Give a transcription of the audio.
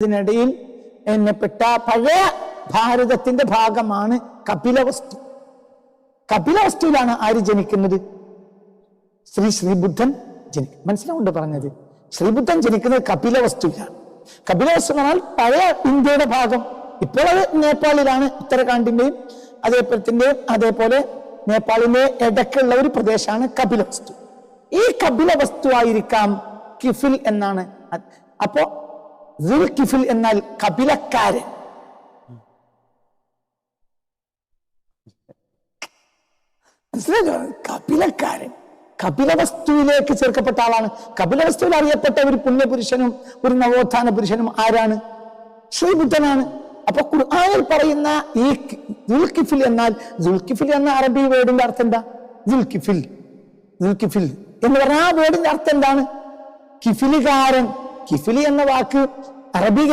ഇതിനിടയിൽ എണ്ണപ്പെട്ട പഴയ ഭാരതത്തിന്റെ ഭാഗമാണ് കപിലവസ്തു. കപിലവസ്തുവിലാണ് ആര് ജനിക്കുന്നത്? ശ്രീബുദ്ധൻ ജനിക്കും. മനസ്സിലാവുണ്ടോ പറഞ്ഞത്? ശ്രീബുദ്ധൻ ജനിക്കുന്നത് കപിലവസ്തുവിലാണ്. കപിലവസ്തു എന്ന് പറഞ്ഞാൽ പഴയ ഇന്ത്യയുടെ ഭാഗം. ഇപ്പോൾ അത് നേപ്പാളിലാണ്, ഉത്തരാഖണ്ഡിന്റെയും അതേപോലെ നേപ്പാളിന്റെ ഇടയ്ക്കുള്ള ഒരു പ്രദേശമാണ് കപിലവസ്തു. ഈ കപിലവസ്തു ആയിരിക്കാം കിഫിൽ എന്നാണ്. അപ്പോ കിഫിൽ എന്നാൽ കപിലക്കാരൻ. കപിലക്കാരൻ കപിലവസ്തുവിലേക്ക് ചേർക്കപ്പെട്ട ആളാണ്. കപിലവസ്തുവിൽ അറിയപ്പെട്ട ഒരു പുണ്യപുരുഷനും ഒരു നവോത്ഥാന പുരുഷനും ആരാണ്? ശ്രീബുദ്ധനാണ്. അപ്പൊ ഖുർആനിൽ പറയുന്ന ഈ ദുൽകിഫിൽ എന്നാൽ, ദുൽകിഫിൽ എന്ന അറബി വേർഡിന്റെ അർത്ഥം എന്താ? ദുൽകിഫിൽ എന്ന് പറഞ്ഞ ആ വേർഡിന്റെ അർത്ഥം എന്താണ്? കിഫിലുകാരൻ. കിഫിലി എന്ന വാക്ക് അറബി